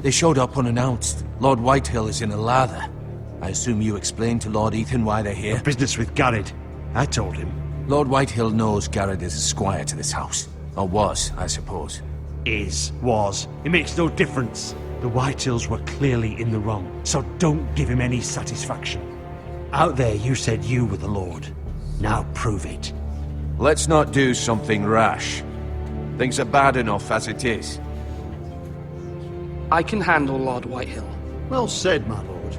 They showed up unannounced. Lord Whitehill is in a lather. I assume you explained to Lord Ethan why they're here? Business with Garrett. I told him. Lord Whitehill knows Garrett is a squire to this house. Or was, I suppose. Was. It makes no difference. The Whitehills were clearly in the wrong, so don't give him any satisfaction. Out there you said you were the Lord. Now prove it. Let's not do something rash. Things are bad enough as it is. I can handle Lord Whitehill. Well said, my lord.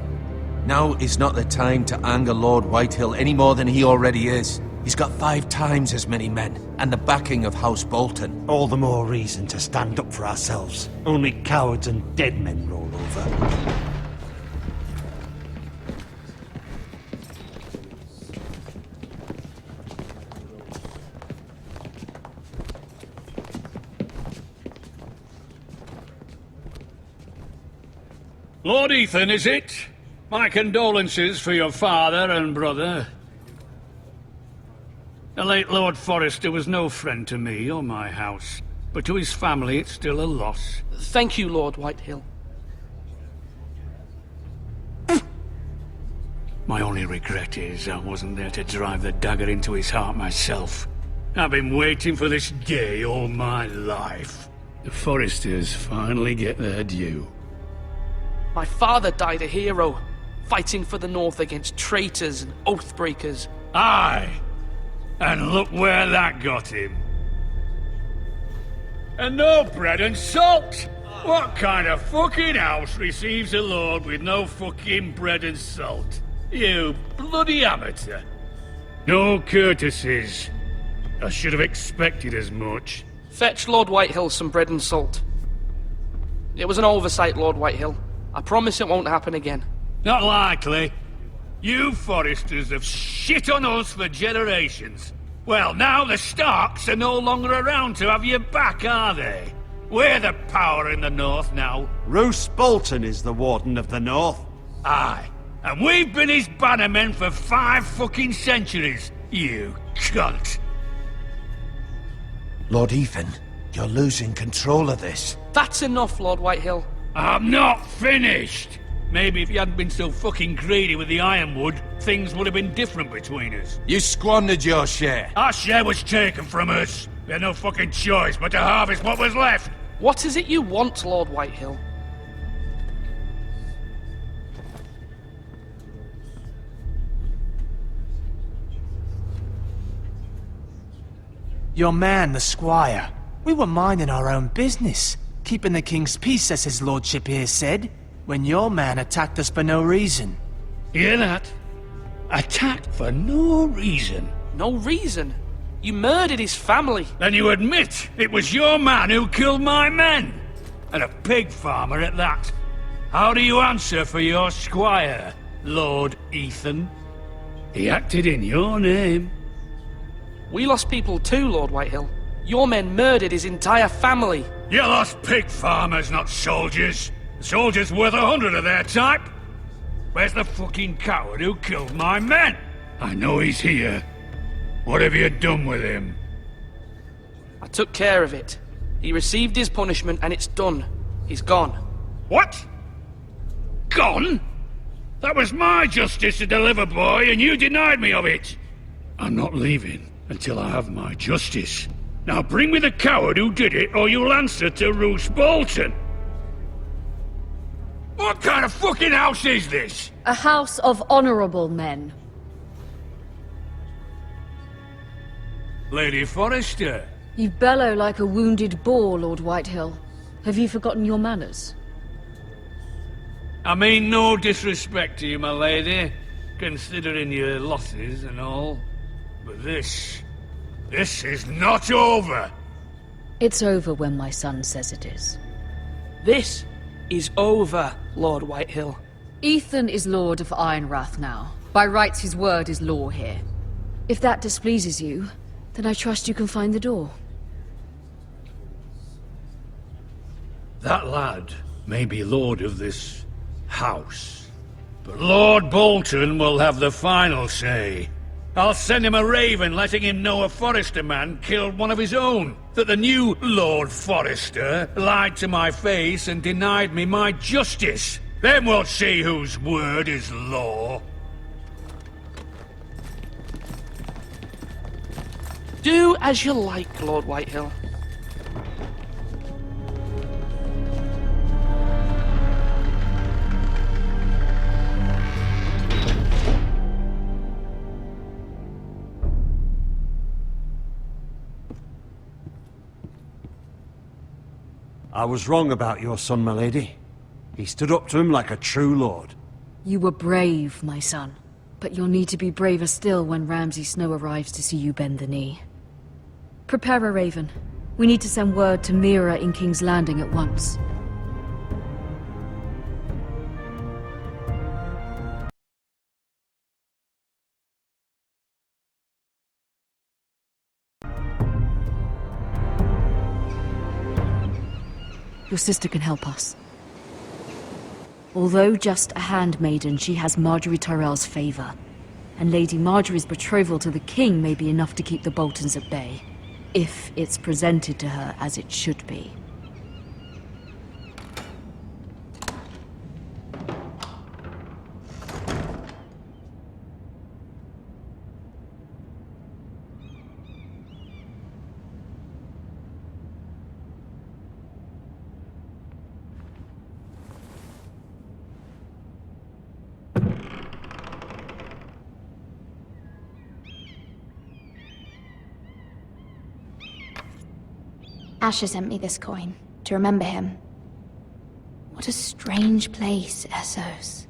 Now is not the time to anger Lord Whitehill any more than he already is. He's got 5 times as many men, and the backing of House Bolton. All the more reason to stand up for ourselves. Only cowards and dead men roll over. Lord Ethan, is it? My condolences for your father and brother. The late Lord Forrester was no friend to me or my house, but to his family it's still a loss. Thank you, Lord Whitehill. My only regret is I wasn't there to drive the dagger into his heart myself. I've been waiting for this day all my life. The Forresters finally get their due. My father died a hero, fighting for the North against traitors and oathbreakers. Aye! And look where that got him. And no bread and salt! What kind of fucking house receives a lord with no fucking bread and salt? You bloody amateur. No courtesies. I should have expected as much. Fetch Lord Whitehill some bread and salt. It was an oversight, Lord Whitehill. I promise it won't happen again. Not likely. You Forresters have shit on us for generations. Well, now the Starks are no longer around to have your back, are they? We're the power in the North now. Roose Bolton is the Warden of the North. Aye. And we've been his bannermen for 5 fucking centuries, you cunt. Lord Ethan, you're losing control of this. That's enough, Lord Whitehill. I'm not finished! Maybe if you hadn't been so fucking greedy with the ironwood, things would have been different between us. You squandered your share. Our share was taken from us. We had no fucking choice but to harvest what was left. What is it you want, Lord Whitehill? Your man, the squire. We were minding our own business, keeping the king's peace, as his lordship here said, when your man attacked us for no reason. Hear that? Attacked for no reason. No reason? You murdered his family. Then you admit it was your man who killed my men. And a pig farmer at that. How do you answer for your squire, Lord Ethan? He acted in your name. We lost people too, Lord Whitehill. Your men murdered his entire family. You lost pig farmers, not soldiers. The soldiers worth 100 of their type. Where's the fucking coward who killed my men? I know he's here. What have you done with him? I took care of it. He received his punishment and it's done. He's gone. What? Gone? That was my justice to deliver, boy, and you denied me of it. I'm not leaving until I have my justice. Now bring me the coward who did it, or you'll answer to Roose Bolton. What kind of fucking house is this? A house of honorable men. Lady Forrester. You bellow like a wounded boar, Lord Whitehill. Have you forgotten your manners? I mean no disrespect to you, my lady, considering your losses and all. But this is not over. It's over when my son says it is. This is over, Lord Whitehill. Ethan is Lord of Ironrath now. By rights, his word is law here. If that displeases you, then I trust you can find the door. That lad may be lord of this house, but Lord Bolton will have the final say. I'll send him a raven letting him know a Forrester man killed one of his own. That the new Lord Forrester lied to my face and denied me my justice. Then we'll see whose word is law. Do as you like, Lord Whitehill. I was wrong about your son, my lady. He stood up to him like a true lord. You were brave, my son. But you'll need to be braver still when Ramsay Snow arrives to see you bend the knee. Prepare a raven. We need to send word to Mira in King's Landing at once. Your sister can help us. Although just a handmaiden, she has Marjorie Tyrell's favor. And Lady Marjorie's betrothal to the king may be enough to keep the Boltons at bay. If it's presented to her as it should be. Asher sent me this coin, to remember him. What a strange place, Essos.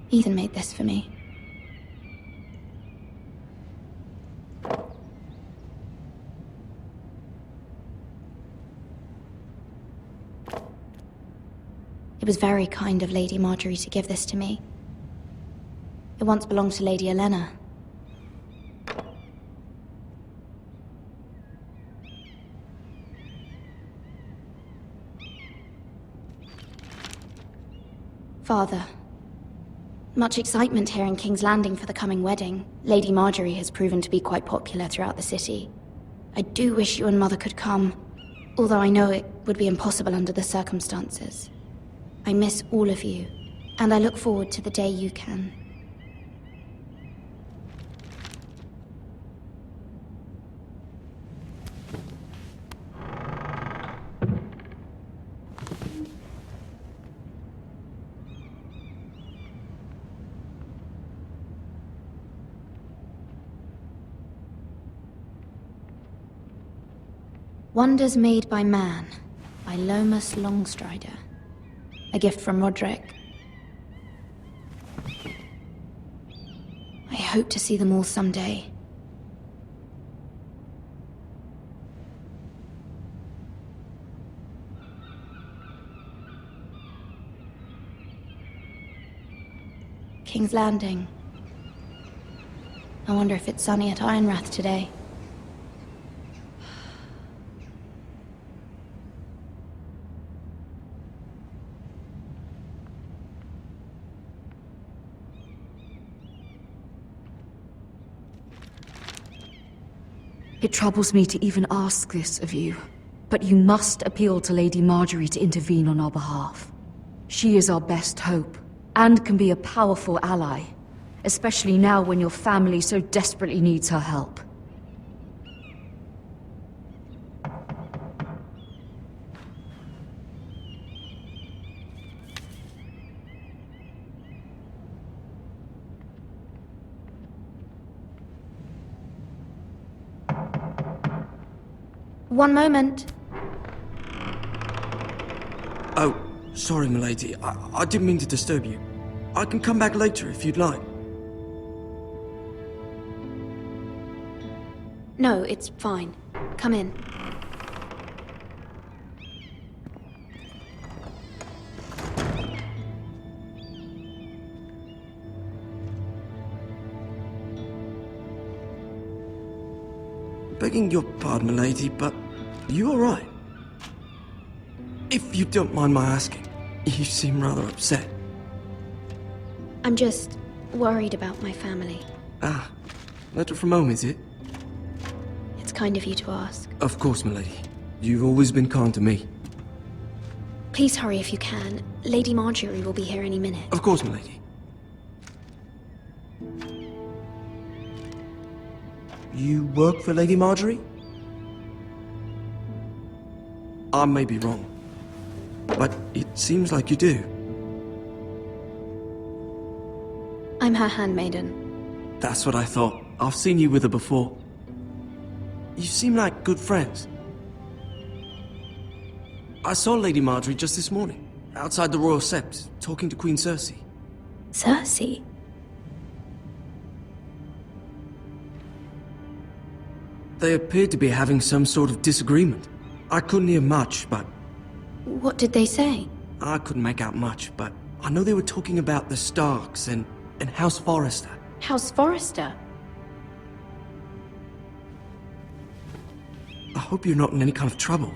Ethan made this for me. It was very kind of Lady Marjorie to give this to me. It once belonged to Lady Elena. Father, much excitement here in King's Landing for the coming wedding. Lady Marjorie has proven to be quite popular throughout the city. I do wish you and Mother could come, although I know it would be impossible under the circumstances. I miss all of you, and I look forward to the day you can. Wonders Made by Man, by Lomas Longstrider. A gift from Roderick. I hope to see them all someday. King's Landing. I wonder if it's sunny at Ironrath today. It troubles me to even ask this of you, but you must appeal to Lady Marjorie to intervene on our behalf. She is our best hope, and can be a powerful ally, especially now when your family so desperately needs her help. One moment. Oh, sorry, milady. I didn't mean to disturb you. I can come back later if you'd like. No, it's fine. Come in. Begging your pardon, milady, but you all right? If you don't mind my asking, you seem rather upset. I'm just worried about my family. Ah, letter from home, is it? It's kind of you to ask. Of course, milady. You've always been kind to me. Please hurry if you can. Lady Marjorie will be here any minute. Of course, milady. You work for Lady Marjorie? I may be wrong, but it seems like you do. I'm her handmaiden. That's what I thought. I've seen you with her before. You seem like good friends. I saw Lady Marjorie just this morning, outside the Royal Sept, talking to Queen Cersei. Cersei? They appeared to be having some sort of disagreement. I couldn't hear much, but What did they say? I couldn't make out much, but I know they were talking about the Starks and House Forrester. House Forrester? I hope you're not in any kind of trouble.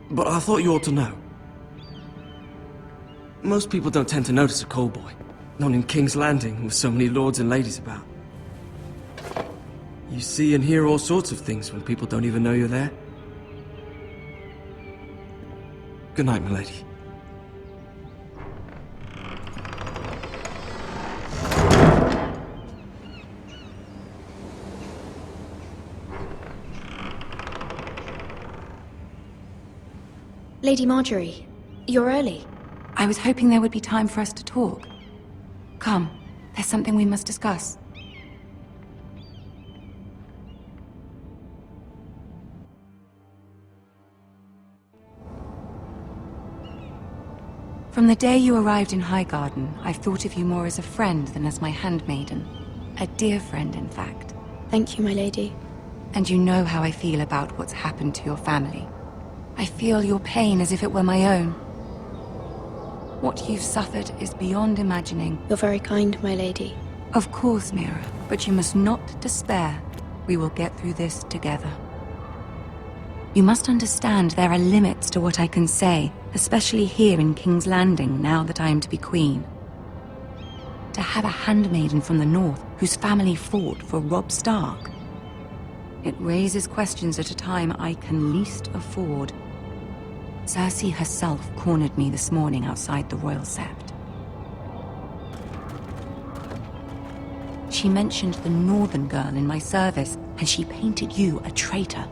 But I thought you ought to know. Most people don't tend to notice a call boy. Not in King's Landing, with so many lords and ladies about. You see and hear all sorts of things when people don't even know you're there. Good night, milady. Lady Marjorie, you're early. I was hoping there would be time for us to talk. Come, there's something we must discuss. From the day you arrived in Highgarden, I've thought of you more as a friend than as my handmaiden. A dear friend, in fact. Thank you, my lady. And you know how I feel about what's happened to your family. I feel your pain as if it were my own. What you've suffered is beyond imagining. You're very kind, my lady. Of course, Mira, but you must not despair. We will get through this together. You must understand there are limits to what I can say, especially here in King's Landing, now that I am to be queen. To have a handmaiden from the north whose family fought for Robb Stark. It raises questions at a time I can least afford. Cersei herself cornered me this morning outside the Royal Sept. She mentioned the northern girl in my service, and she painted you a traitor.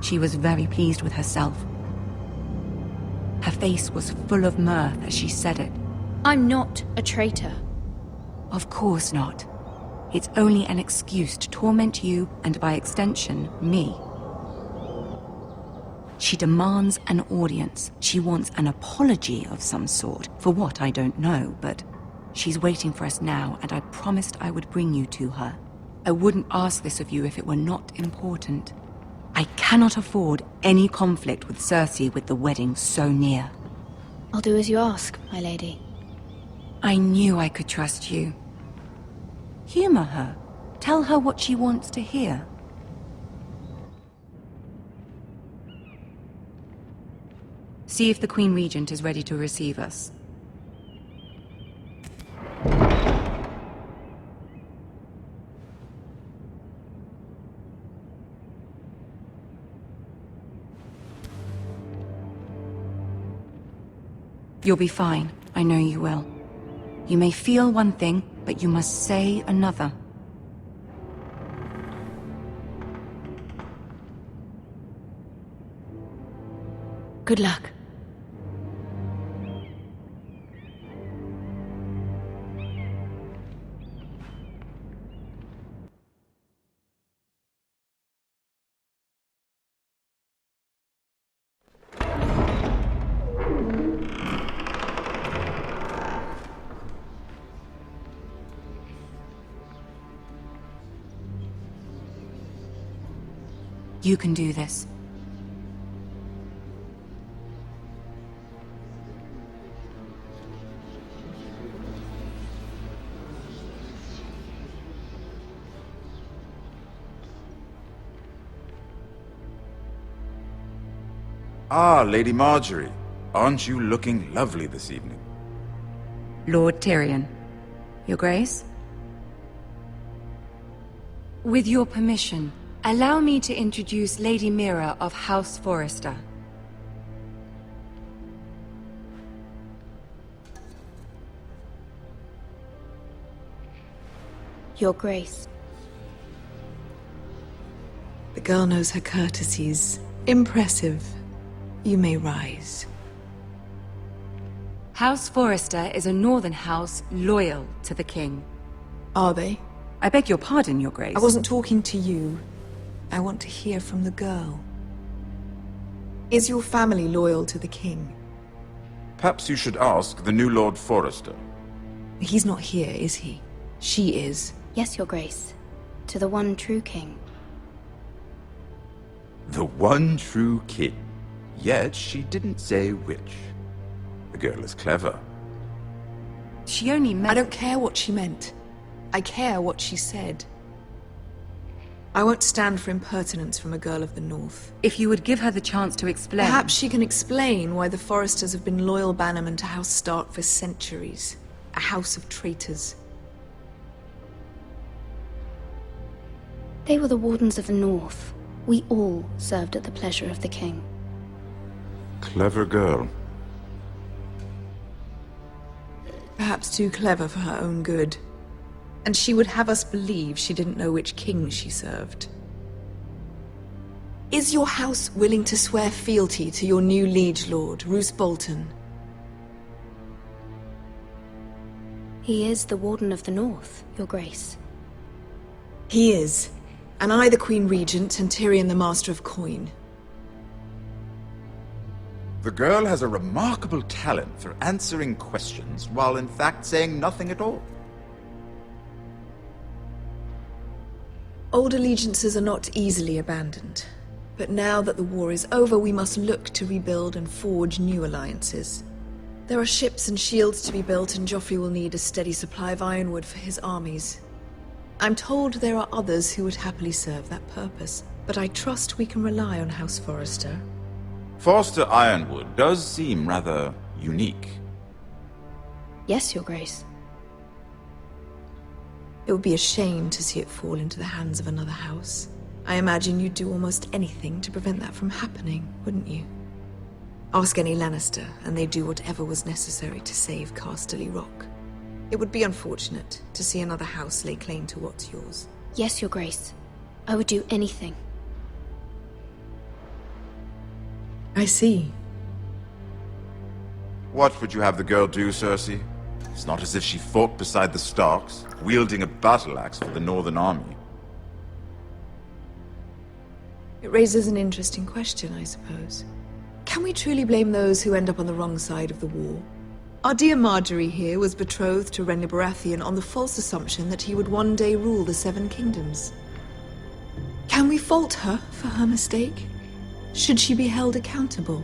She was very pleased with herself. Her face was full of mirth as she said it. I'm not a traitor. Of course not. It's only an excuse to torment you, and by extension, me. She demands an audience. She wants an apology of some sort. For what, I don't know, but she's waiting for us now, and I promised I would bring you to her. I wouldn't ask this of you if it were not important. I cannot afford any conflict with Cersei with the wedding so near. I'll do as you ask, my lady. I knew I could trust you. Humor her. Tell her what she wants to hear. See if the Queen Regent is ready to receive us. You'll be fine. I know you will. You may feel one thing, but you must say another. Good luck. You can do this. Ah, Lady Marjorie. Aren't you looking lovely this evening? Lord Tyrion. Your Grace? With your permission, allow me to introduce Lady Mira of House Forrester. Your Grace. The girl knows her courtesies. Impressive. You may rise. House Forrester is a northern house loyal to the king. Are they? I beg your pardon, Your Grace. I wasn't talking to you. I want to hear from the girl. Is your family loyal to the king? Perhaps you should ask the new Lord Forrester. He's not here, is he? She is. Yes, Your Grace. To the one true king. The one true king. Yet she didn't say which. The girl is clever. She only meant... I don't care what she meant. I care what she said. I won't stand for impertinence from a girl of the North. If you would give her the chance to explain... Perhaps she can explain why the Forresters have been loyal bannermen to House Stark for centuries. A house of traitors. They were the Wardens of the North. We all served at the pleasure of the king. Clever girl. Perhaps too clever for her own good. And she would have us believe she didn't know which king she served. Is your house willing to swear fealty to your new liege lord, Roose Bolton? He is the Warden of the North, Your Grace. He is. And I the Queen Regent, and Tyrion the Master of Coin. The girl has a remarkable talent for answering questions while in fact saying nothing at all. Old allegiances are not easily abandoned. But now that the war is over, we must look to rebuild and forge new alliances. There are ships and shields to be built, and Joffrey will need a steady supply of ironwood for his armies. I'm told there are others who would happily serve that purpose, but I trust we can rely on House Forrester. Forster Ironwood does seem rather unique. Yes, Your Grace. It would be a shame to see it fall into the hands of another house. I imagine you'd do almost anything to prevent that from happening, wouldn't you? Ask any Lannister, and they'd do whatever was necessary to save Casterly Rock. It would be unfortunate to see another house lay claim to what's yours. Yes, Your Grace. I would do anything. I see. What would you have the girl do, Cersei? It's not as if she fought beside the Starks, wielding a battle axe for the Northern Army. It raises an interesting question, I suppose. Can we truly blame those who end up on the wrong side of the war? Our dear Marjorie here was betrothed to Renly Baratheon on the false assumption that he would one day rule the Seven Kingdoms. Can we fault her for her mistake? Should she be held accountable?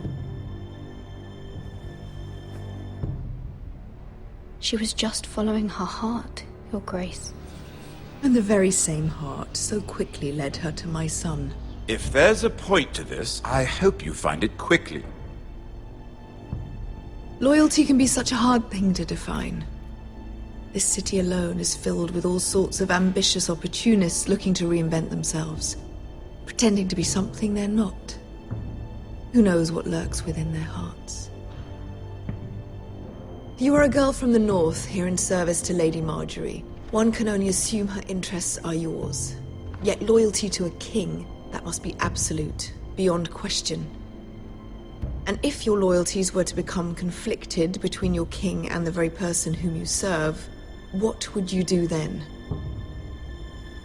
She was just following her heart, Your Grace. And the very same heart so quickly led her to my son. If there's a point to this, I hope you find it quickly. Loyalty can be such a hard thing to define. This city alone is filled with all sorts of ambitious opportunists looking to reinvent themselves, pretending to be something they're not. Who knows what lurks within their hearts? You are a girl from the north, here in service to Lady Marjorie. One can only assume her interests are yours. Yet loyalty to a king, that must be absolute, beyond question. And if your loyalties were to become conflicted between your king and the very person whom you serve, what would you do then?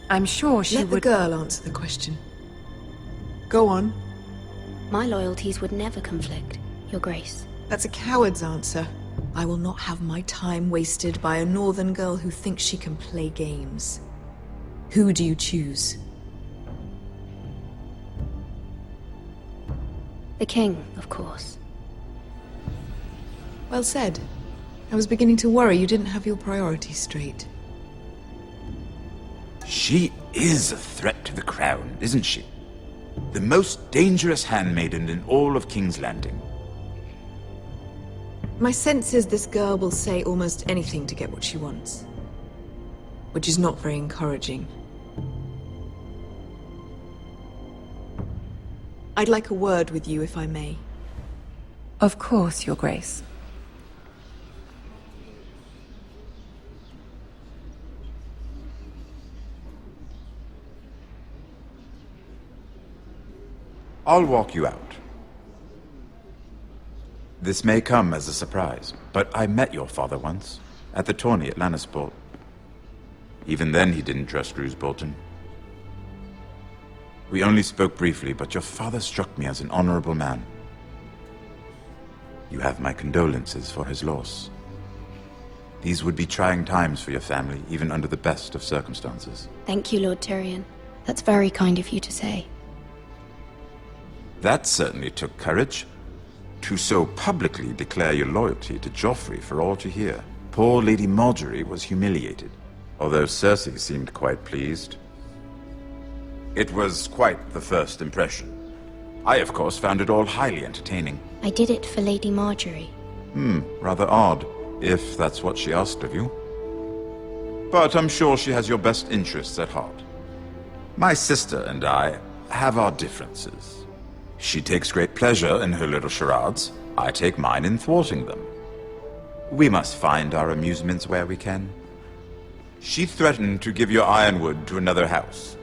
I'm sure she would... Let the girl answer the question. Go on. My loyalties would never conflict, Your Grace. That's a coward's answer. I will not have my time wasted by a northern girl who thinks she can play games. Who do you choose? The king, of course. Well said. I was beginning to worry you didn't have your priorities straight. She is a threat to the crown, isn't she? The most dangerous handmaiden in all of King's Landing. My sense is this girl will say almost anything to get what she wants. Which is not very encouraging. I'd like a word with you, if I may. Of course, Your Grace. I'll walk you out. This may come as a surprise, but I met your father once, at the tourney at Lannisport. Even then he didn't trust Roose Bolton. We only spoke briefly, but your father struck me as an honorable man. You have my condolences for his loss. These would be trying times for your family, even under the best of circumstances. Thank you, Lord Tyrion. That's very kind of you to say. That certainly took courage. To so publicly declare your loyalty to Joffrey for all to hear. Poor Lady Margaery was humiliated, although Cersei seemed quite pleased. It was quite the first impression. I, of course, found it all highly entertaining. I did it for Lady Margaery. Rather odd, if that's what she asked of you. But I'm sure she has your best interests at heart. My sister and I have our differences. She takes great pleasure in her little charades. I take mine in thwarting them. We must find our amusements where we can. She threatened to give your ironwood to another house.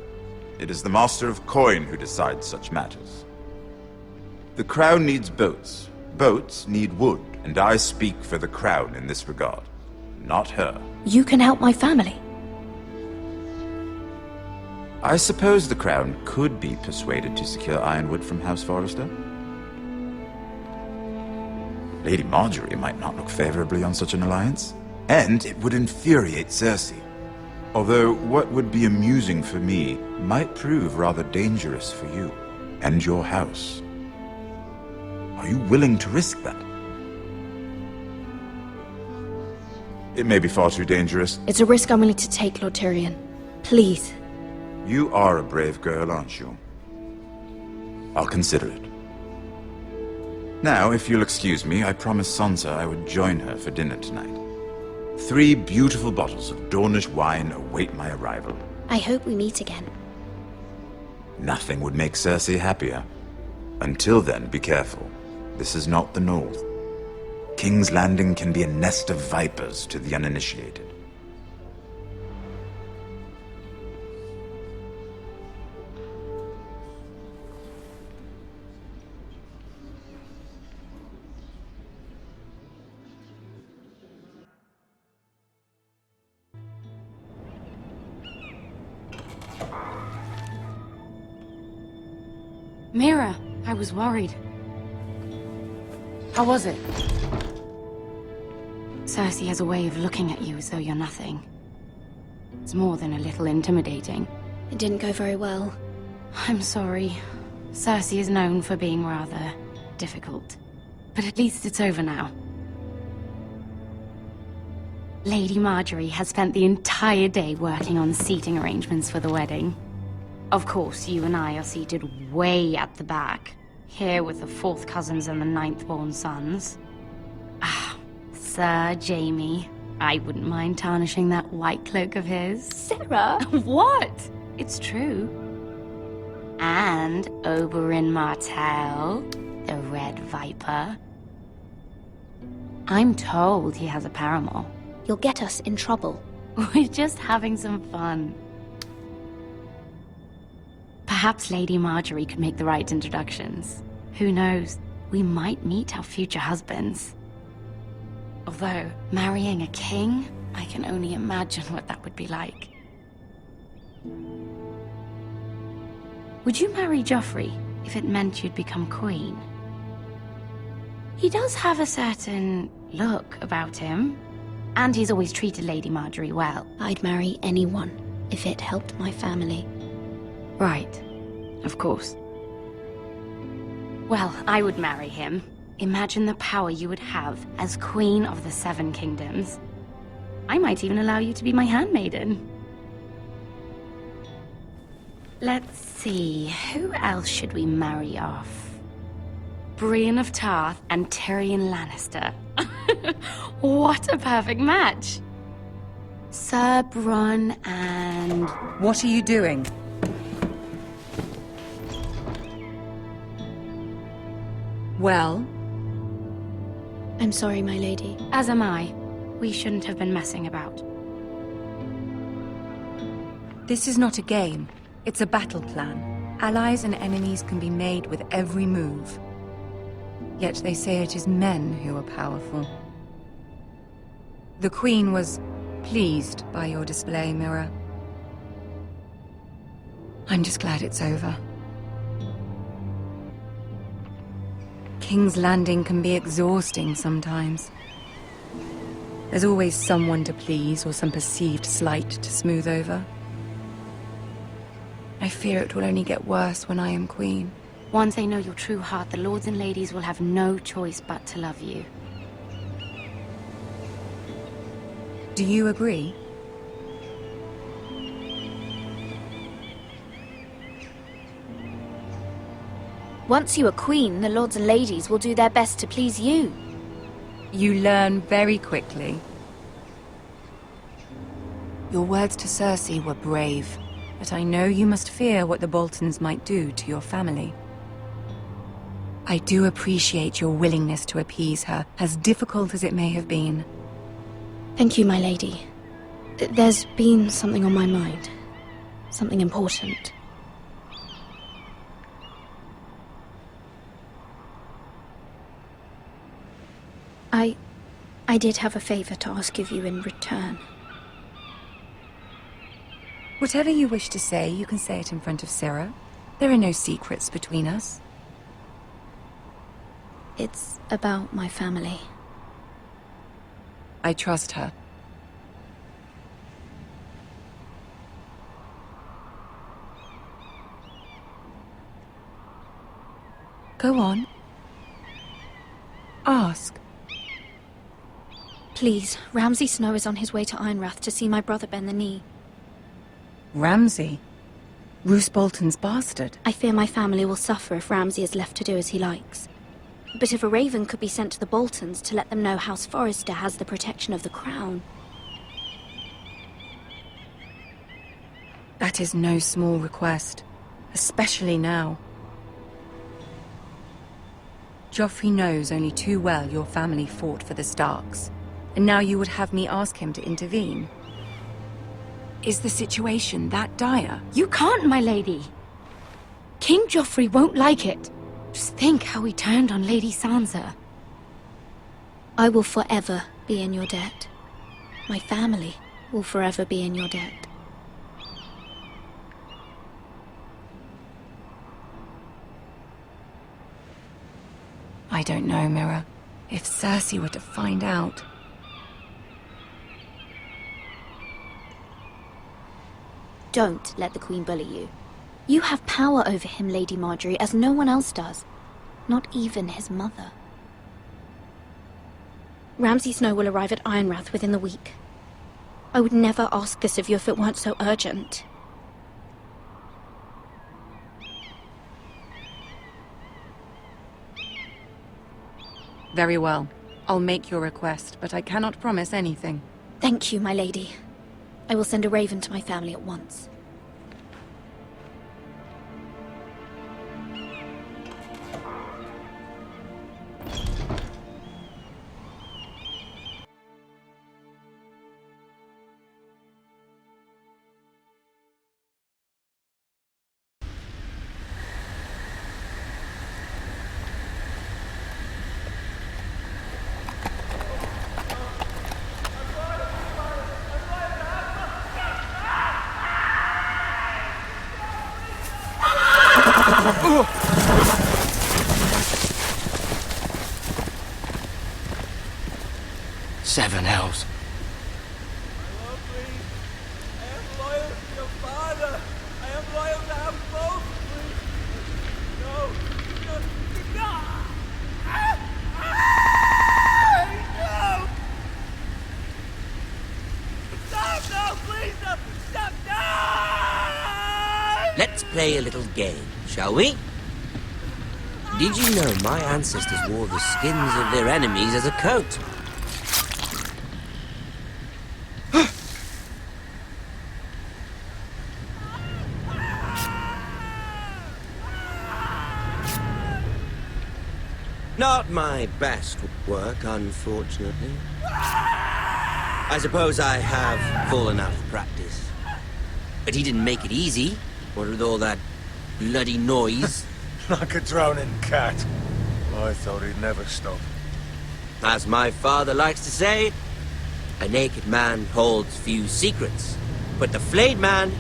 It is the Master of Coin who decides such matters. The Crown needs boats. Boats need wood, and I speak for the Crown in this regard, not her. You can help my family. I suppose the Crown could be persuaded to secure ironwood from House Forrester. Lady Margaery might not look favorably on such an alliance, and it would infuriate Cersei. Although what would be amusing for me might prove rather dangerous for you and your house. Are you willing to risk that? It may be far too dangerous. It's a risk I'm willing to take, Lord Tyrion. Please. You are a brave girl, aren't you? I'll consider it. Now, if you'll excuse me, I promised Sansa I would join her for dinner tonight. 3 beautiful bottles of Dornish wine await my arrival. I hope we meet again. Nothing would make Cersei happier. Until then, be careful. This is not the North. King's Landing can be a nest of vipers to the uninitiated. Mira, I was worried. How was it? Cersei has a way of looking at you as though you're nothing. It's more than a little intimidating. It didn't go very well. I'm sorry. Cersei is known for being rather difficult. But at least it's over now. Lady Margaery has spent the entire day working on seating arrangements for the wedding. Of course, you and I are seated way at the back, here with the 4th cousins and the 9th-born sons. Ah, Sir Jaime. I wouldn't mind tarnishing that white cloak of his. Sarah! What? It's true. And Oberyn Martell, the Red Viper. I'm told he has a paramour. You'll get us in trouble. We're just having some fun. Perhaps Lady Margaery could make the right introductions. Who knows? We might meet our future husbands. Although, marrying a king, I can only imagine what that would be like. Would you marry Joffrey if it meant you'd become queen? He does have a certain look about him, and he's always treated Lady Margaery well. I'd marry anyone if it helped my family. Right. Of course. Well, I would marry him. Imagine the power you would have as Queen of the 7 Kingdoms. I might even allow you to be my handmaiden. Let's see, who else should we marry off? Brienne of Tarth and Tyrion Lannister. What a perfect match. Sir Bronn and... What are you doing? Well? I'm sorry, my lady. As am I. We shouldn't have been messing about. This is not a game. It's a battle plan. Allies and enemies can be made with every move. Yet they say it is men who are powerful. The Queen was pleased by your display, Mira. I'm just glad it's over. King's Landing can be exhausting sometimes. There's always someone to please or some perceived slight to smooth over. I fear it will only get worse when I am queen. Once they know your true heart, the lords and ladies will have no choice but to love you. Do you agree? Once you are queen, the lords and ladies will do their best to please you. You learn very quickly. Your words to Cersei were brave, but I know you must fear what the Boltons might do to your family. I do appreciate your willingness to appease her, as difficult as it may have been. Thank you, my lady. There's been something on my mind. Something important. I did have a favor to ask of you in return. Whatever you wish to say, you can say it in front of Sarah. There are no secrets between us. It's about my family. I trust her. Go on. Ask. Please, Ramsay Snow is on his way to Ironrath to see my brother bend the knee. Ramsay? Roose Bolton's bastard? I fear my family will suffer if Ramsay is left to do as he likes. But if a raven could be sent to the Boltons to let them know House Forrester has the protection of the crown... That is no small request, especially now. Joffrey knows only too well your family fought for the Starks, and now you would have me ask him to intervene. Is the situation that dire? You can't, my lady! King Joffrey won't like it. Just think how he turned on Lady Sansa. I will forever be in your debt. My family will forever be in your debt. I don't know, Mira. If Cersei were to find out... Don't let the Queen bully you. You have power over him, Lady Marjorie, as no one else does. Not even his mother. Ramsay Snow will arrive at Ironrath within the week. I would never ask this of you if it weren't so urgent. Very well. I'll make your request, but I cannot promise anything. Thank you, my lady. I will send a raven to my family at once. Seven hells. Let's play a little game, shall we? Did you know my ancestors wore the skins of their enemies as a coat? Not my best work, unfortunately. I suppose I have fallen out of practice. But he didn't make it easy. What with all that bloody noise? Like a drowning cat. I thought he'd never stop. As my father likes to say, a naked man holds few secrets. But the flayed man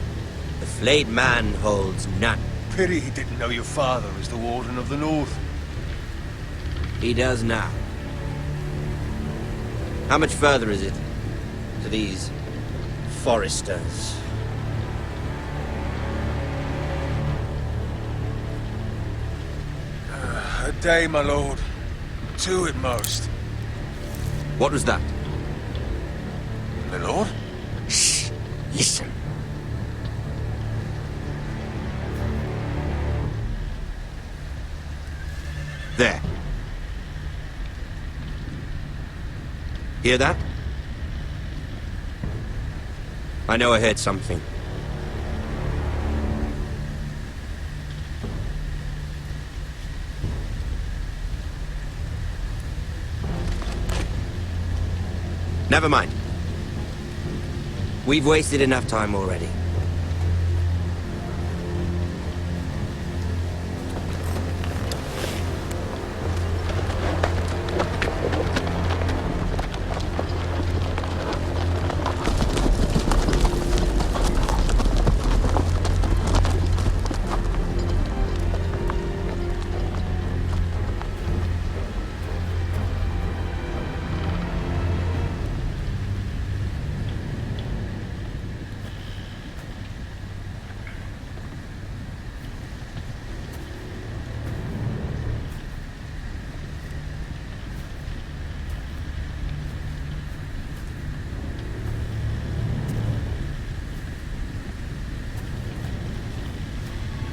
holds none. Pity he didn't know your father was the Warden of the North. He does now. How much further is it to these foresters? A day, my lord. 2 at most. What was that? My lord? Shh! Listen. There. Hear that? I know I heard something. Never mind. We've wasted enough time already.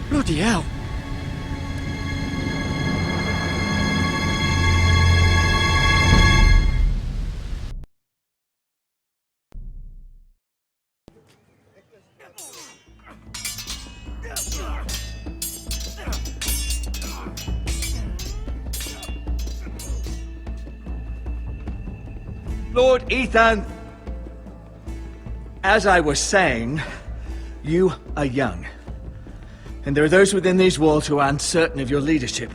Bloody hell. Lord Ethan, as I was saying, you are young. And there are those within these walls who are uncertain of your leadership.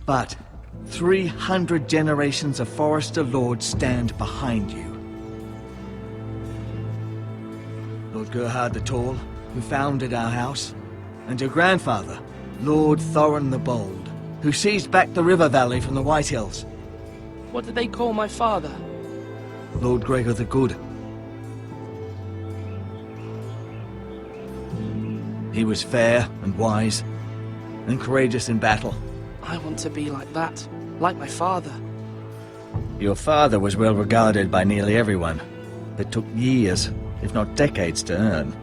But 300 generations of Forester Lords stand behind you. Lord Gerhard the Tall, who founded our house, and your grandfather, Lord Thorin the Bold, who seized back the river valley from the White Hills. What did they call my father? Lord Gregor the Good. He was fair and wise, and courageous in battle. I want to be like that, like my father. Your father was well regarded by nearly everyone. It took years, if not decades, to earn.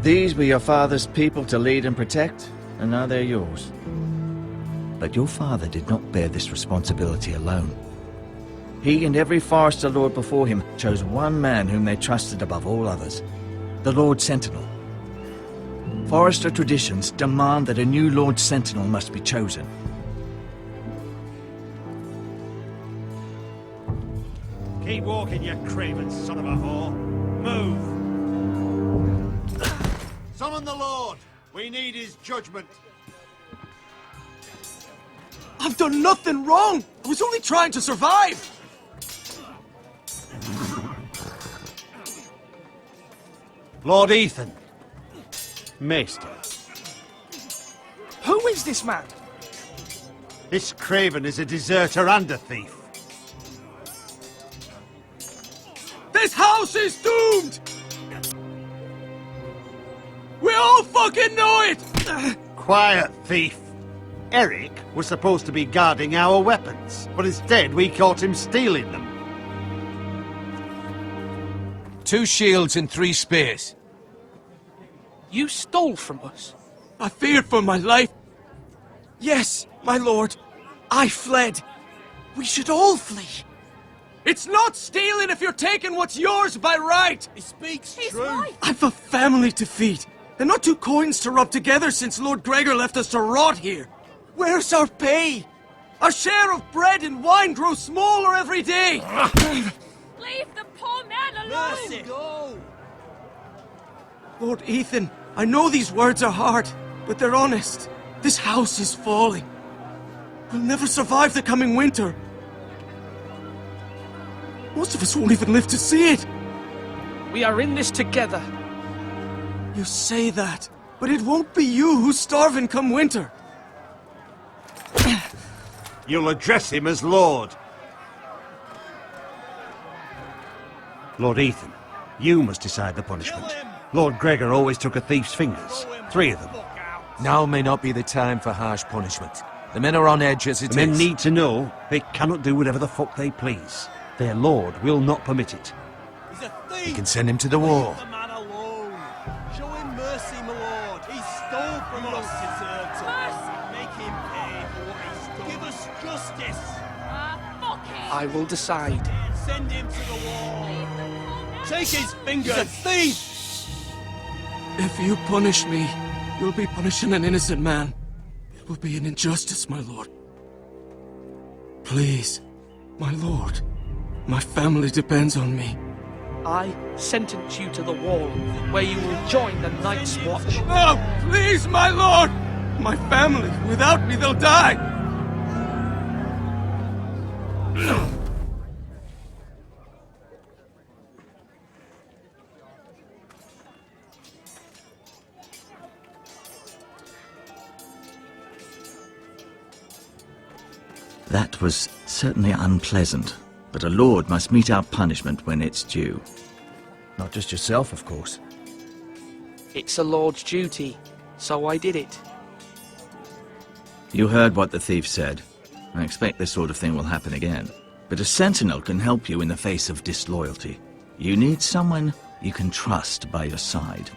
These were your father's people to lead and protect, and now they're yours. But your father did not bear this responsibility alone. He and every Forester Lord before him chose one man whom they trusted above all others. The Lord Sentinel. Forester traditions demand that a new Lord Sentinel must be chosen. Keep walking, you craven son of a whore. Move! Summon the Lord! We need his judgment. I've done nothing wrong! I was only trying to survive! Lord Ethan. Maester. Who is this man? This craven is a deserter and a thief. This house is doomed! We all fucking know it! Quiet, thief. Eric was supposed to be guarding our weapons, but instead we caught him stealing them. 2 shields and 3 spears. You stole from us? I feared for my life. Yes, my lord. I fled. We should all flee. It's not stealing if you're taking what's yours by right. He speaks He's true. right. I've a family to feed. They're not two coins to rub together since Lord Gregor left us to rot here. Where's our pay? Our share of bread and wine grows smaller every day. Leave the poor man alone! Mercy. Go. Lord Ethan, I know these words are hard, but they're honest. This house is falling. We'll never survive the coming winter. Most of us won't even live to see it. We are in this together. You say that, but it won't be you who's starving come winter. You'll address him as Lord. Lord Ethan, you must decide the punishment. Lord Gregor always took a thief's fingers. 3 of them. Now may not be the time for harsh punishment. The men are on edge as it is. The men need to know they cannot do whatever the fuck they please. Their lord will not permit it. He's a thief! You can send him to the wall. Leave the man alone. Show him mercy, my lord. He stole from us. Deserved it. Make him pay for what he stole. Give us justice. Fuck him! I will decide. Send him to the wall. Take his fingers. He's a thief! If you punish me, you'll be punishing an innocent man. It will be an injustice, my lord. Please, my lord. My family depends on me. I sentence you to the wall, where you will join the Night's Watch. No, please, my lord! My family, without me, they'll die! That was certainly unpleasant, but a lord must mete out punishment when it's due. Not just yourself, of course. It's a lord's duty, so I did it. You heard what the thief said. I expect this sort of thing will happen again. But a sentinel can help you in the face of disloyalty. You need someone you can trust by your side.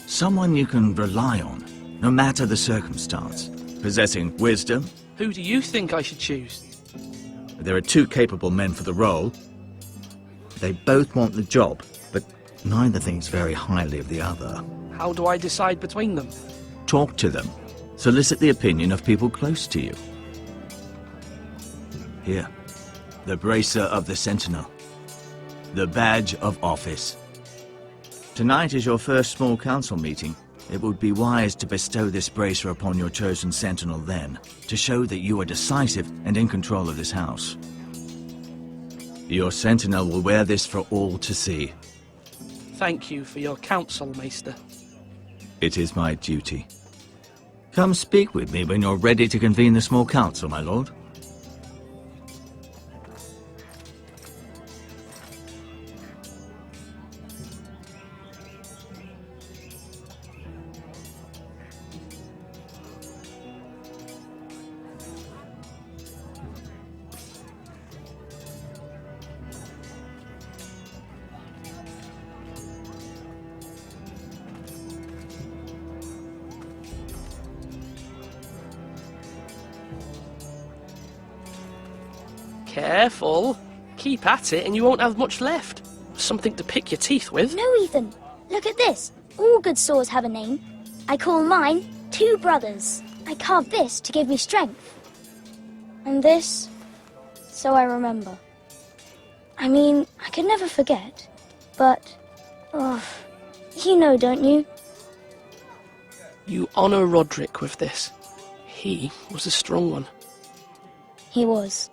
Someone you can rely on, no matter the circumstance. Possessing wisdom. Who do you think I should choose? There are 2 capable men for the role. They both want the job, but neither thinks very highly of the other. How do I decide between them? Talk to them. Solicit the opinion of people close to you. Here, the bracer of the Sentinel. The badge of office. Tonight is your first small council meeting. It would be wise to bestow this bracer upon your chosen sentinel then, to show that you are decisive and in control of this house. Your sentinel will wear this for all to see. Thank you for your counsel, Maester. It is my duty. Come speak with me when you're ready to convene the small council, my lord. Careful. Keep at it and you won't have much left. Something to pick your teeth with. No, Ethan. Look at this. All good swords have a name. I call mine 2 brothers. I carved this to give me strength. And this, so I remember. I mean, I could never forget. But, you know, don't you? You honor Roderick with this. He was a strong one. He was.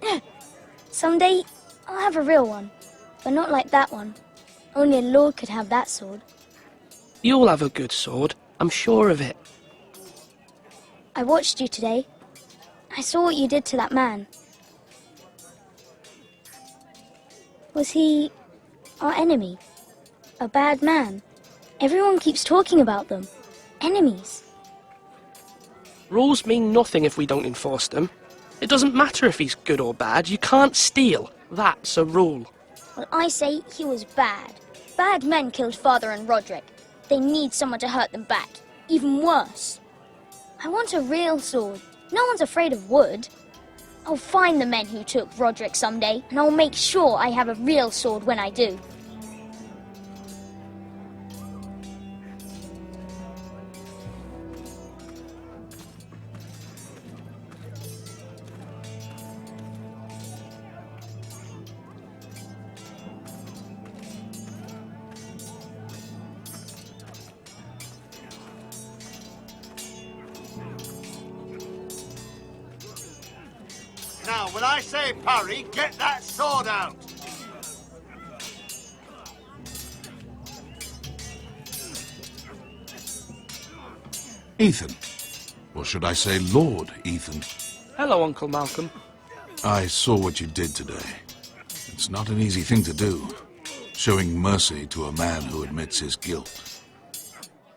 Yeah. Someday, I'll have a real one. But not like that one. Only a lord could have that sword. You'll have a good sword. I'm sure of it. I watched you today. I saw what you did to that man. Was he our enemy? A bad man? Everyone keeps talking about them. Enemies. Rules mean nothing if we don't enforce them. It doesn't matter if he's good or bad. You can't steal. That's a rule. Well, I say he was bad. Bad men killed Father and Roderick. They need someone to hurt them back. Even worse. I want a real sword. No one's afraid of wood. I'll find the men who took Roderick someday, and I'll make sure I have a real sword when I do. Now, when I say parry, get that sword out! Ethan. Or should I say Lord Ethan? Hello, Uncle Malcolm. I saw what you did today. It's not an easy thing to do, showing mercy to a man who admits his guilt.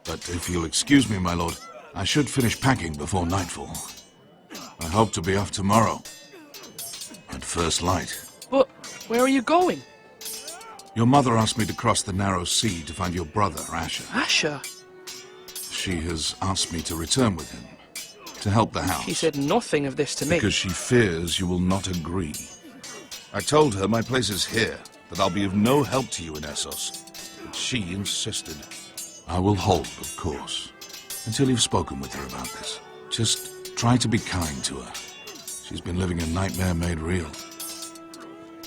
But if you'll excuse me, my lord, I should finish packing before nightfall. I hope to be off tomorrow. At first light. But where are you going? Your mother asked me to cross the narrow sea to find your brother, Asher. Asher? She has asked me to return with him, to help the house. She said nothing of this to me. Because she fears you will not agree. I told her my place is here, that I'll be of no help to you in Essos. But she insisted. I will hold, of course, until you've spoken with her about this. Just try to be kind to her. She's been living a nightmare made real.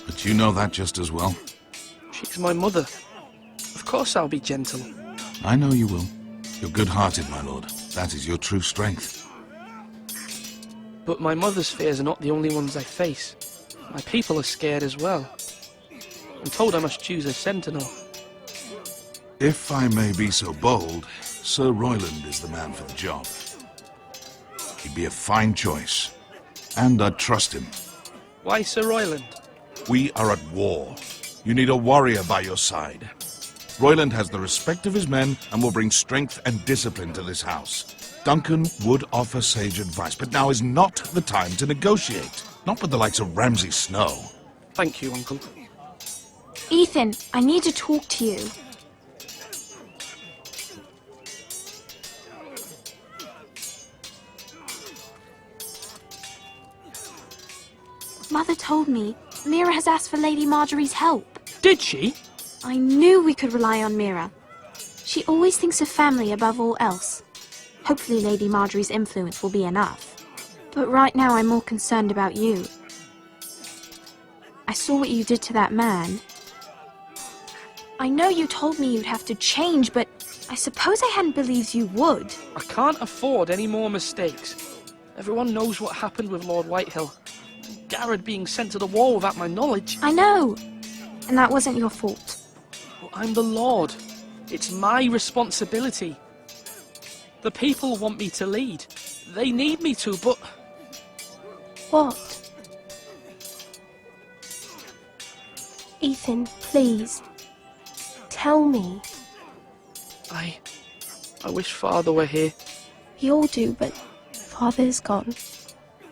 But you know that just as well. She's my mother. Of course I'll be gentle. I know you will. You're good-hearted, my lord. That is your true strength. But my mother's fears are not the only ones I face. My people are scared as well. I'm told I must choose a sentinel. If I may be so bold, Sir Royland is the man for the job. He'd be a fine choice. And I'd trust him. Why Sir Royland? We are at war. You need a warrior by your side. Royland has the respect of his men and will bring strength and discipline to this house. Duncan would offer sage advice, but now is not the time to negotiate. Not with the likes of Ramsay Snow. Thank you, Uncle. Ethan, I need to talk to you. Mother told me Mira has asked for Lady Marjorie's help. Did she? I knew we could rely on Mira. She always thinks of family above all else. Hopefully Lady Marjorie's influence will be enough. But right now I'm more concerned about you. I saw what you did to that man. I know you told me you'd have to change, but I suppose I hadn't believed you would. I can't afford any more mistakes. Everyone knows what happened with Lord Whitehill. Garrett being sent to the war without my knowledge. I know. And that wasn't your fault. Well, I'm the Lord. It's my responsibility. The people want me to lead. They need me to, but... What? Ethan, please. Tell me. I wish Father were here. We all do, but Father is gone.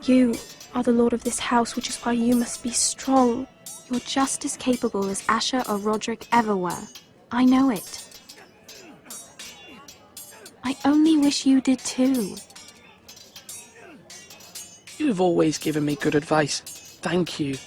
You are the lord of this house, which is why you must be strong. You're just as capable as Asher or Roderick ever were. I know it. I only wish you did too. You've always given me good advice. Thank you.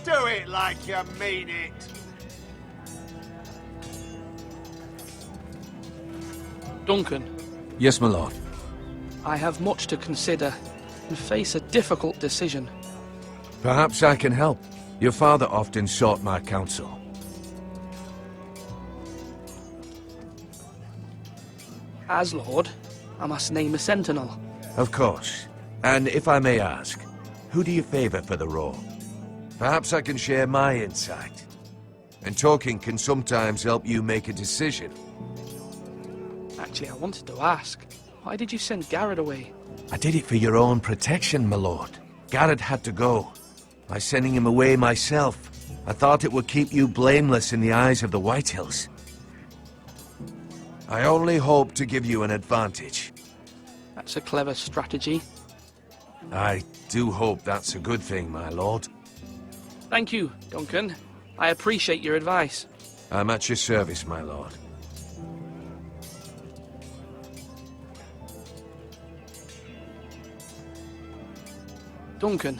Do it like you mean it. Duncan. Yes, my lord. I have much to consider and face a difficult decision. Perhaps I can help. Your father often sought my counsel. As Lord, I must name a sentinel. Of course. And if I may ask, who do you favor for the role? Perhaps I can share my insight. And talking can sometimes help you make a decision. Actually, I wanted to ask, why did you send Garrett away? I did it for your own protection, my lord. Garrett had to go. By sending him away myself, I thought it would keep you blameless in the eyes of the Whitehills. I only hope to give you an advantage. That's a clever strategy. I do hope that's a good thing, my lord. Thank you, Duncan. I appreciate your advice. I'm at your service, my lord. Duncan,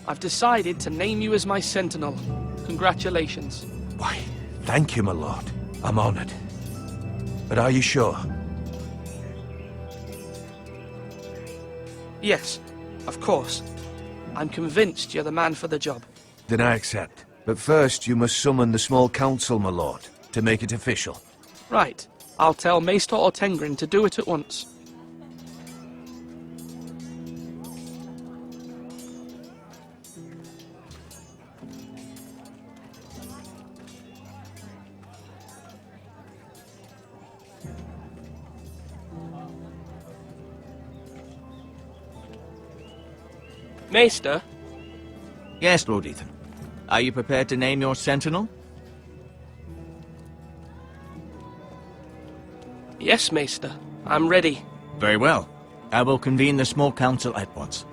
I've decided to name you as my sentinel. Congratulations. Why, thank you, my lord. I'm honored. But are you sure? Yes, of course. I'm convinced you're the man for the job. Then I accept. But first, you must summon the small council, my lord, to make it official. Right. I'll tell Maester Ortengrin to do it at once. Maester? Yes, Lord Ethan. Are you prepared to name your sentinel? Yes, Maester. I'm ready. Very well. I will convene the small council at once.